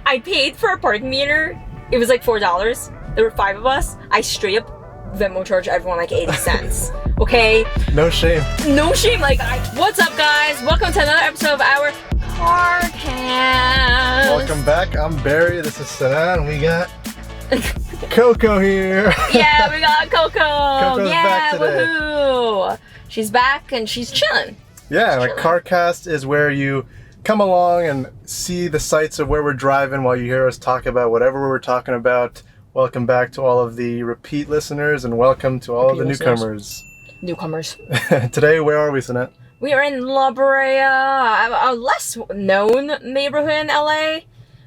I paid for a parking meter. It was like $4. There were 5 of us. I straight up Venmo charge everyone like 80 cents. Okay? No shame. No shame. What's up, guys? Welcome to another episode of our carcast. Welcome back. I'm Barry. This is Sanaa, and we got Coco here. Yeah, we got Coco. Coco's back today. Woohoo! She's back and she's chilling. Yeah, and a carcast is where you come along and see the sights of where we're driving while you hear us talk about whatever we're talking about. Welcome back to all of the repeat listeners, and welcome to all of the newcomers. Today, where are we, Sanaa? We are in La Brea, a less known neighborhood in LA,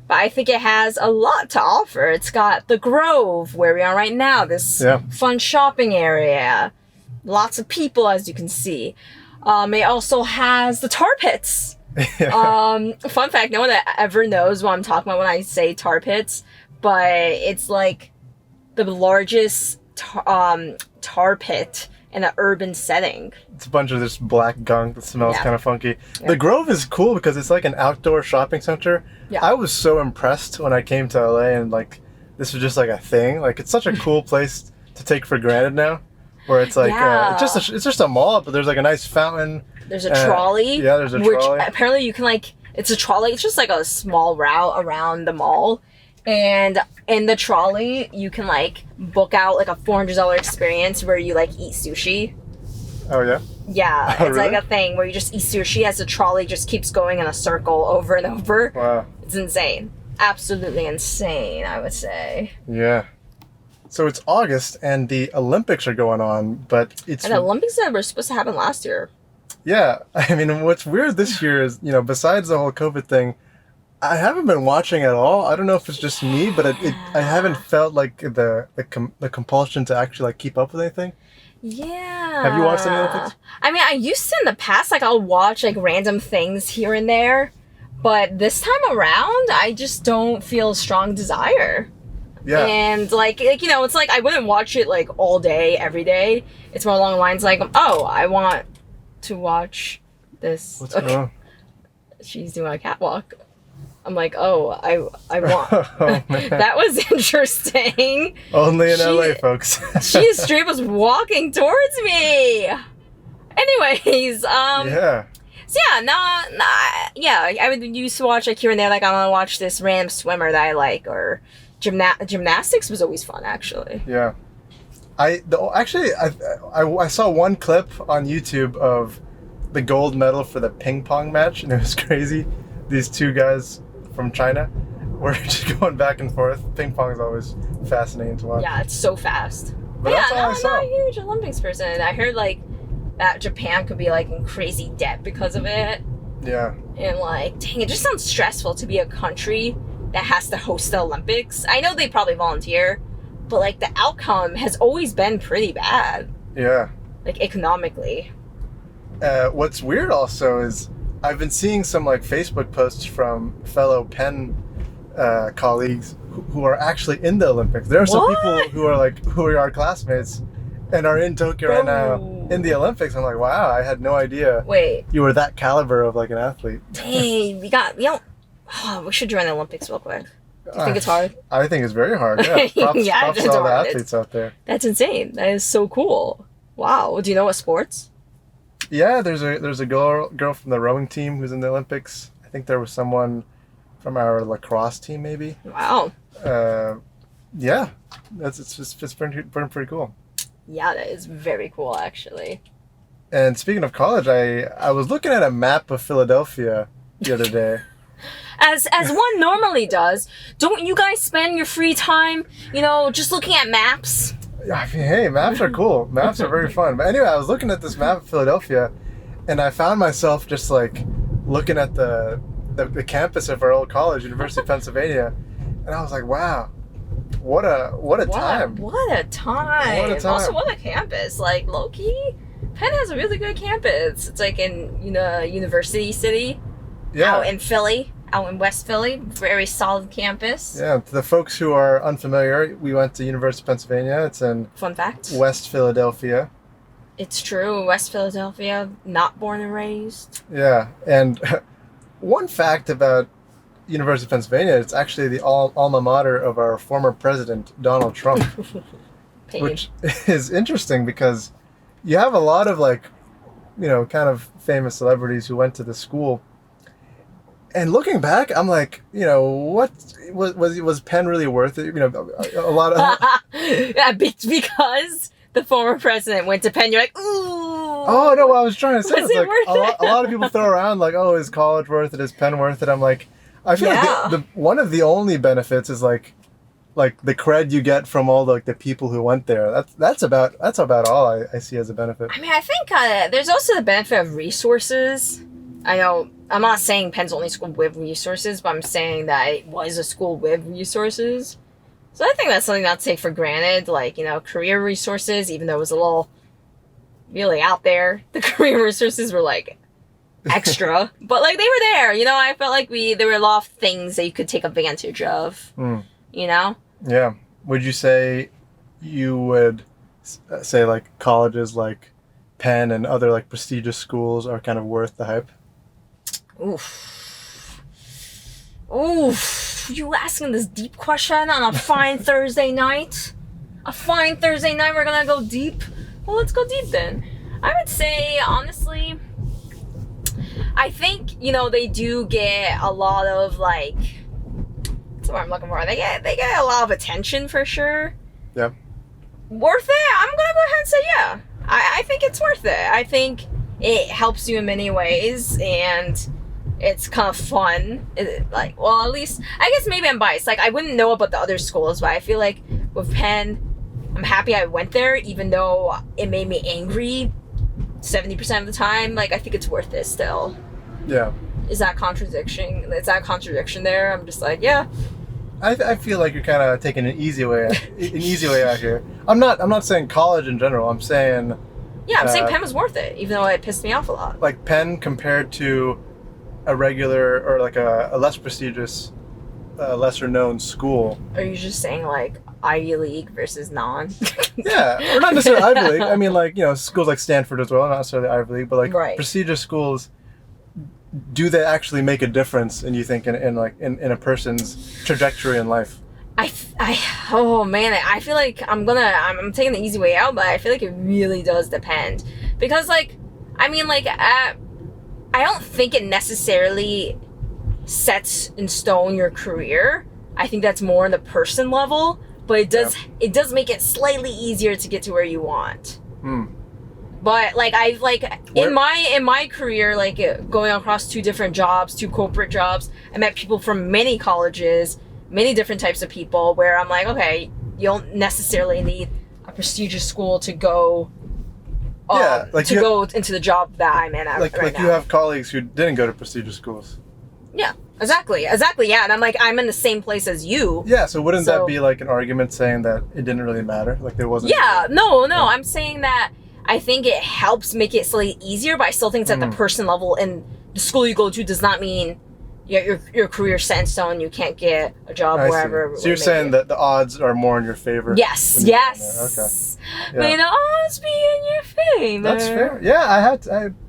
but I think it has a lot to offer. It's got the Grove, where we are right now, this fun shopping area. Lots of people, as you can see. It also has the tar pits. Fun fact, no one ever knows what I'm talking about when I say tar pits, but it's like the largest tar pit in an urban setting. It's a bunch of this black gunk that smells kind of funky. The Grove is cool because it's like an outdoor shopping center. I was so impressed when I came to LA and like this was just like a thing. Like it's such a cool place to take for granted now, where it's like it's just a mall, but there's like a nice fountain. There's a trolley. Yeah, there's a trolley. Apparently you can it's a trolley. It's just like a small route around the mall. And in the trolley, you can book out like a $400 experience where you eat sushi. Oh yeah? Yeah, it's really? Like a thing where you just eat sushi as the trolley just keeps going in a circle over and over. Wow. It's insane. Absolutely insane, I would say. Yeah. So it's August and the Olympics are going on, but it's... And the Olympics that were supposed to happen last year. Yeah. I mean, what's weird this year is, besides the whole COVID thing, I haven't been watching at all. I don't know if it's just me, but I haven't felt like the compulsion to actually keep up with anything. Yeah. Have you watched any Olympics? I mean, I used to in the past. I'll watch random things here and there, but this time around, I just don't feel a strong desire. Yeah. And it's I wouldn't watch it all day, every day. It's more along the lines oh, I want to watch this. What's going on? She's doing a catwalk. I'm oh, I want. Oh, that was interesting. Only in LA, folks. She straight was walking towards me. Anyways, yeah. So yeah, I would used to watch here and there. I want to watch this random swimmer that I like, or gymnastics was always fun, actually. Yeah. I saw one clip on YouTube of the gold medal for the ping pong match, and it was crazy. These two guys from China were just going back and forth. Ping pong is always fascinating to watch. Yeah, it's so fast. But that's all I saw. I'm not a huge Olympics person. I heard that Japan could be in crazy debt because of it. Yeah. And dang, it just sounds stressful to be a country that has to host the Olympics. I know they probably volunteer, but the outcome has always been pretty bad. Yeah. Economically. What's weird also is I've been seeing some Facebook posts from fellow Penn colleagues who are actually in the Olympics. There are some people who are our classmates and are in Tokyo right now in the Olympics. I'm wow, I had no idea. Wait, you were that caliber of an athlete. Dang, we should join the Olympics real quick. Do you think it's hard? I think it's very hard. Yeah, props to all the athletes out there. That's insane. That is so cool. Wow. Do you know what sports? Yeah, there's a girl from the rowing team who's in the Olympics. I think there was someone from our lacrosse team, maybe. Wow. Yeah, it's pretty cool. Yeah, that is very cool, actually. And speaking of college, I was looking at a map of Philadelphia the other day. As one normally does. Don't you guys spend your free time, just looking at maps? I mean, hey, maps are cool. Maps are very fun. But anyway, I was looking at this map of Philadelphia, and I found myself just looking at the campus of our old college, University of Pennsylvania, and I was wow, what a time. What a time. Also, what a campus. Low key, Penn has a really good campus. It's in University City. Yeah. Out in Philly. Out in West Philly, very solid campus. Yeah, to the folks who are unfamiliar, we went to University of Pennsylvania. It's in fun fact, West Philadelphia. It's true, West Philadelphia, not born and raised. Yeah, and one fact about University of Pennsylvania. It's actually the alma mater of our former president, Donald Trump. Which is interesting because you have a lot of like, kind of famous celebrities who went to the school. And looking back, I'm like, what was Penn really worth it? A lot of yeah, because the former president went to Penn. You're like, ooh. Oh no, what I was trying to say is like worth a lot of people throw around like, oh, is college worth it? Is Penn worth it? I'm like, I feel like the one of the only benefits is like the cred you get from all the people who went there. That's about all I see as a benefit. I mean, I think there's also the benefit of resources. I know I'm not saying Penn's only school with resources, but I'm saying that it was a school with resources. So I think that's something not to take for granted. Like, career resources, even though it was a little really out there, the career resources were like extra, but like they were there. I felt like there were a lot of things that you could take advantage of. Yeah. Would you say you would say like colleges like Penn and other like prestigious schools are kind of worth the hype? Oof. You asking this deep question on a fine Thursday night? A fine Thursday night, we're gonna go deep? Well, let's go deep then. I would say, honestly, I think, they do get a lot of like, that's what I'm looking for. They get a lot of attention for sure. Yeah. Worth it? I'm gonna go ahead and say yeah. I think it's worth it. I think it helps you in many ways, and it's kind of fun. At least, I guess maybe I'm biased. Like, I wouldn't know about the other schools, but I feel like with Penn, I'm happy I went there, even though it made me angry 70% of the time. Like, I think it's worth it still. Yeah. Is that contradiction? Is that contradiction there? I'm just like, yeah. I feel like you're kind of taking an easy way out here. I'm not saying college in general. I'm saying. Yeah, I'm saying Penn was worth it, even though it pissed me off a lot. Like Penn compared to a regular or like a less prestigious, lesser known school. Are you just saying like Ivy League versus non? Yeah, or not necessarily Ivy League. I mean, like, schools like Stanford as well, not necessarily Ivy League, but like prestigious schools. Do they actually make a difference? And you think in a person's trajectory in life? Oh man, I feel like I'm taking the easy way out, but I feel like it really does depend, because I don't think it necessarily sets in stone your career. I think that's more on the person level, but it does make it slightly easier to get to where you want. But in my career, like going across two corporate jobs, I met people from many colleges, many different types of people, where I'm like, okay, you don't necessarily need a prestigious school to go go into the job that I'm in right now. You have colleagues who didn't go to prestigious schools. Yeah, exactly, yeah, and I'm like, I'm in the same place as you. Yeah, so wouldn't that be like an argument saying that it didn't really matter? Like there wasn't. Yeah, no, I'm saying that I think it helps make it slightly easier, but I still think it's at the person level, and the school you go to does not mean your career set in stone. You can't get a job wherever. So you're saying that the odds are more in your favor? Yes. Okay. May the odds be in your favor. That's fair. Yeah,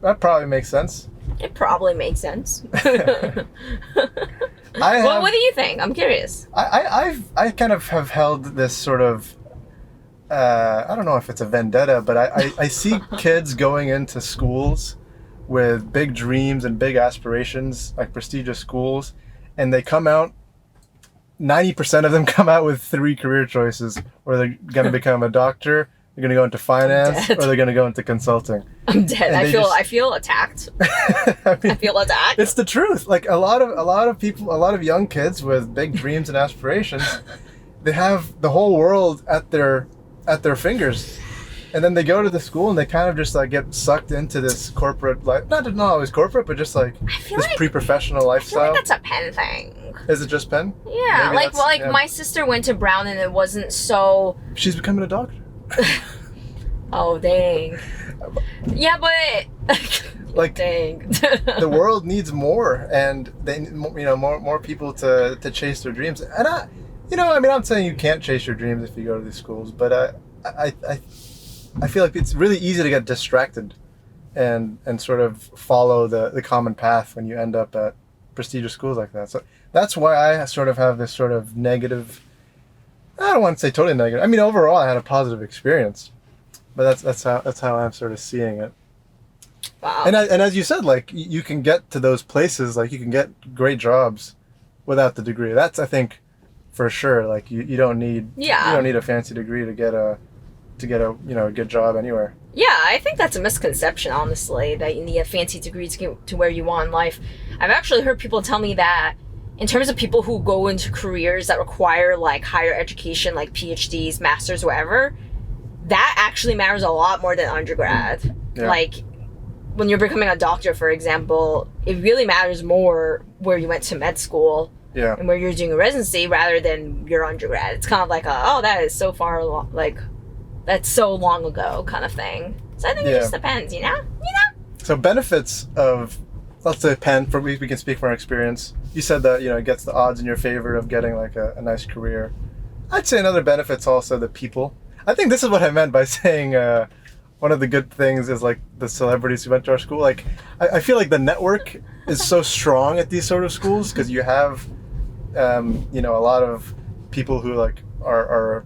that probably makes sense. It probably makes sense. What do you think? I'm curious. I kind of have held this sort of. I don't know if it's a vendetta, but I see kids going into schools with big dreams and big aspirations, like prestigious schools, and they come out, 90% of them come out with 3 career choices, or they're going to become a doctor, they're going to go into finance, or they're going to go into consulting. I'm dead. I feel attacked. I feel attacked. It's the truth. Like a lot of people, a lot of young kids with big dreams and aspirations, they have the whole world at their fingers, and then they go to the school and they kind of just like get sucked into this corporate life. Not always corporate, but just like this pre-professional lifestyle. I feel like that's a Penn thing. Is it just Penn? Yeah, my sister went to Brown and it wasn't so. She's becoming a doctor. Oh dang. Yeah, but dang. The world needs more, and they more people to chase their dreams. And I'm not saying you can't chase your dreams if you go to these schools, but I feel like it's really easy to get distracted and sort of follow the common path when you end up at prestigious schools like that. So that's why I sort of have this sort of negative. I don't want to say totally negative. I mean, overall, I had a positive experience, but that's how I'm sort of seeing it. Wow. And as you said, like you can get to those places, like you can get great jobs without the degree. That's, I think, for sure. Like you don't need you don't need a fancy degree to get a a good job anywhere. Yeah, I think that's a misconception, honestly, that you need a fancy degree to get to where you want in life. I've actually heard people tell me that in terms of people who go into careers that require like higher education, like PhDs, masters, whatever, that actually matters a lot more than undergrad. Yeah. Like when you're becoming a doctor, for example, it really matters more where you went to med school and where you're doing a residency rather than your undergrad. It's kind of like that is so far like that's so long ago kind of thing. So I think it just depends, you know? So benefits of, let's say Penn, we can speak from our experience. You said that, it gets the odds in your favor of getting like a nice career. I'd say another benefit's also the people. I think this is what I meant by saying one of the good things is like the celebrities who went to our school. Like I feel like the network is so strong at these sort of schools because you have, a lot of people who like are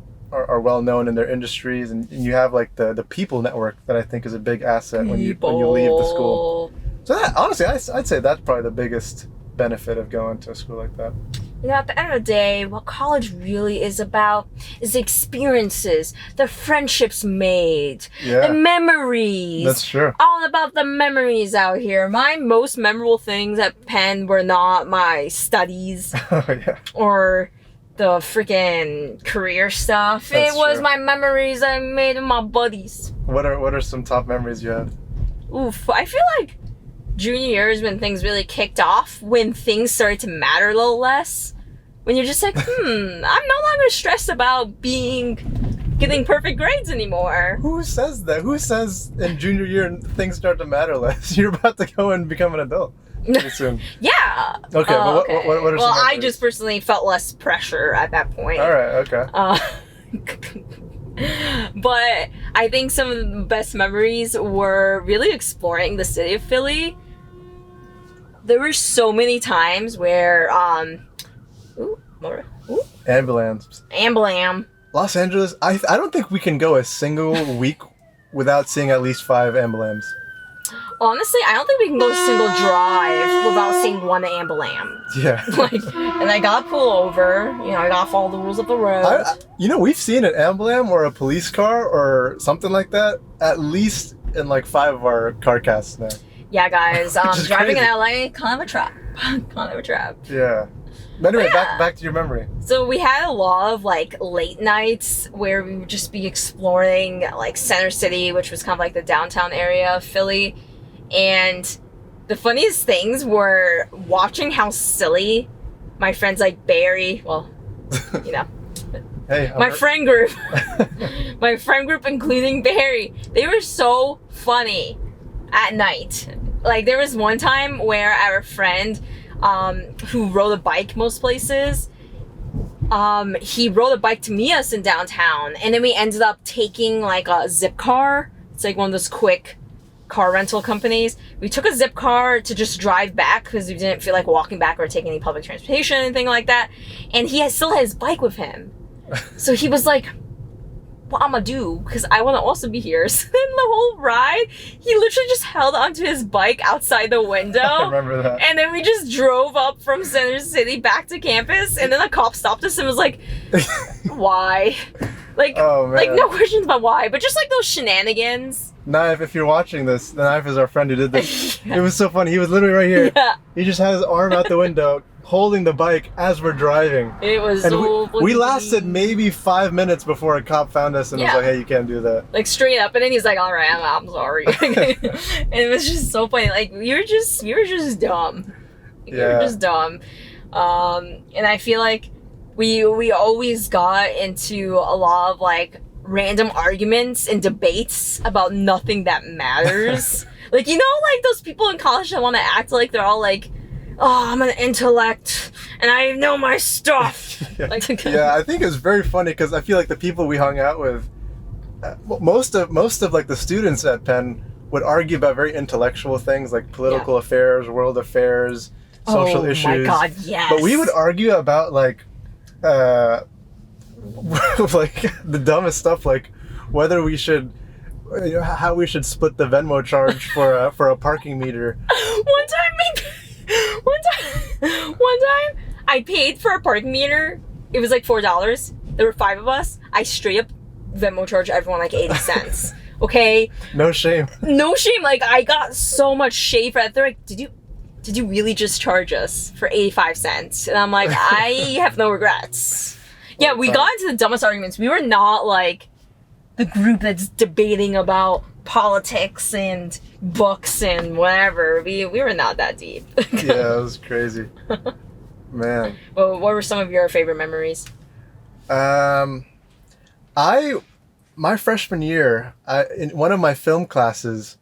well known in their industries, and you have like the people network that I think is a big asset when you leave the school. So that, honestly, I'd say that's probably the biggest benefit of going to a school like that. At the end of the day, what college really is about is the experiences, the friendships made, the memories. That's true. All about the memories out here. My most memorable things at Penn were not my studies or the freaking career stuff. It was my memories I made with my buddies. What are some top memories you had? Oof, I feel like junior year is when things really kicked off, when things started to matter a little less. When you're just like, I'm no longer stressed about getting perfect grades anymore. Who says that? Who says in junior year things start to matter less? You're about to go and become an adult pretty soon. Yeah. Okay, but what are some Well, I memories? just personally felt less pressure at that point. All right, okay. But I think some of the best memories were really exploring the city of Philly. There were so many times where, Ambulance. Los Angeles, I don't think we can go a single week without seeing at least 5 ambulams. Honestly, I don't think we can go a single drive without seeing one ambulance. Yeah. And I gotta pull over. I gotta follow the rules of the road. We've seen an ambulam or a police car or something like that at least in like 5 of our carcasts now. Yeah, guys. Driving crazy. in LA, kind of a trap. Kind of a trap. Yeah. But anyway, back to your memory. So we had a lot of like late nights where we would just be exploring like Center City, which was kind of like the downtown area of Philly. And the funniest things were watching how silly my friends like Barry, Hey, my friend group, including Barry, they were so funny at night. Like there was one time where our friend who rode a bike most places, he rode a bike to meet us in downtown, and then we ended up taking like a zip car. It's like one of those quick car rental companies. We took a zip car to just drive back because we didn't feel like walking back or taking any public transportation or anything like that, and he still had his bike with him. So he was like, what I'm gonna do, because I want to also be here. So then the whole ride, he literally just held onto his bike outside the window. I remember that. And then we just drove up from Center City back to campus, and then a cop stopped us and was like, why? Like, like no questions about why, but just like those shenanigans. Knife, if you're watching this, the Knife is our friend who did this. It was so funny. He was literally right here. Yeah. He just had his arm out the window, holding the bike as we're driving. It was and so we lasted maybe 5 minutes before a cop found us and was like, hey, you can't do that. Like straight up, and then he's like, all right, I'm sorry. And it was just so funny. Like we were just dumb. We were just dumb. And I feel like we always got into a lot of like random arguments and debates about nothing that matters. Like, like those people in college that want to act like they're all like, oh, I'm an intellect and I know my stuff. Yeah, I think it was very funny because I feel like the people we hung out with, most of like the students at Penn would argue about very intellectual things like political affairs, world affairs, social issues. Oh my God, yes. But we would argue about like like the dumbest stuff, like whether we should, how we should split the Venmo charge for a parking meter. One time, I paid for a parking meter. It was like $4. There were 5 of us. I straight up Venmo charged everyone like 80 cents. Okay. No shame. No shame. Like I got so much shade for that. They're like, did you really just charge us for 85 cents? And I'm like, I have no regrets. Yeah, we got into the dumbest arguments. We were not like the group that's debating about politics and books and whatever. We were not that deep. Yeah, it was crazy. Man. Well, what were some of your favorite memories? My freshman year, in one of my film classes,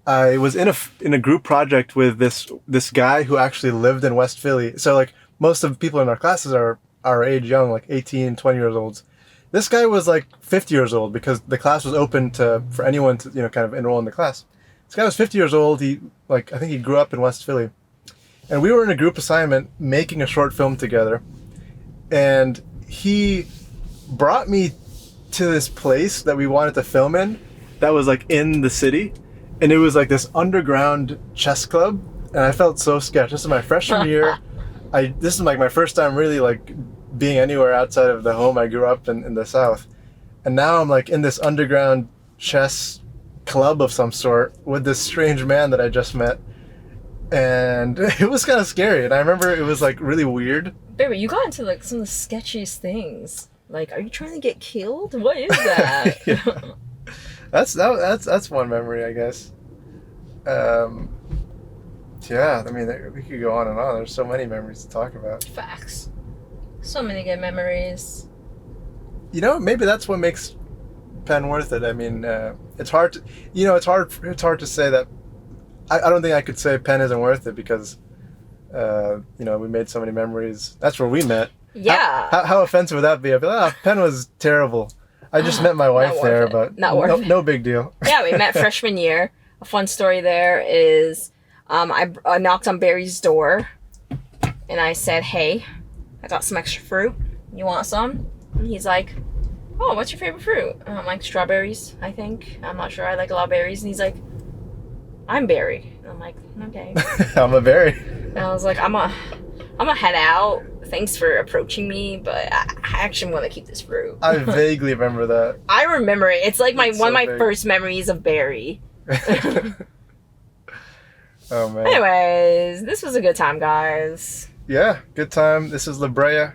I was in a group project with this guy who actually lived in West Philly. So like most of the people in our classes are our age, young, like 18, 20 years old. This guy was like 50 years old because the class was open for anyone to, kind of enroll in the class. This guy was 50 years old. I think he grew up in West Philly. And we were in a group assignment making a short film together. And he brought me to this place that we wanted to film in that was like in the city. And it was like this underground chess club. And I felt so sketched. This is my freshman year. This is like my first time really like being anywhere outside of the home I grew up in the South. And now I'm like in this underground chess club of some sort with this strange man that I just met. And it was kind of scary. And I remember it was like really weird. Baby, you got into like some of the sketchiest things. Like, are you trying to get killed? What is that? Yeah. That's one memory, I guess. Yeah, I mean, we could go on and on. There's so many memories to talk about. Facts. So many good memories. Maybe that's what makes Penn worth it. I mean, it's hard to, it's hard to say that. I don't think I could say Penn isn't worth it because, we made so many memories. That's where we met. Yeah. How offensive would that be? I'd be like, Penn was terrible. I just met my wife there, but no big deal. Yeah, we met freshman year. A fun story there is, I knocked on Barry's door, and I said, "Hey, I got some extra fruit. You want some?" And he's like, "Oh, what's your favorite fruit?" And I'm like, "Strawberries, I think. I'm not sure. I like a lot of berries." And he's like, "I'm Barry." And I'm like, "Okay." I'm a Barry. And I was like, I'm gonna head out. Thanks for approaching me, but I actually want to keep this fruit. I vaguely remember that. I remember it. It's like one of my first memories of Barry. Oh man. Anyways, this was a good time, guys. Yeah, good time. This is Brea.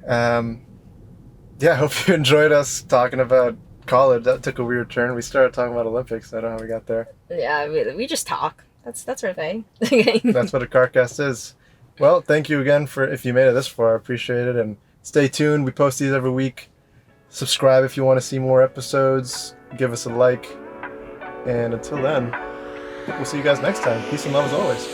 Yeah, hope you enjoyed us talking about college. That took a weird turn. We started talking about Olympics. I don't know how we got there. Yeah, we just talk. That's our thing. That's what a carcast is. Well, thank you again if you made it this far. I appreciate it. And stay tuned. We post these every week. Subscribe if you want to see more episodes. Give us a like. And until then, we'll see you guys next time. Peace and love as always.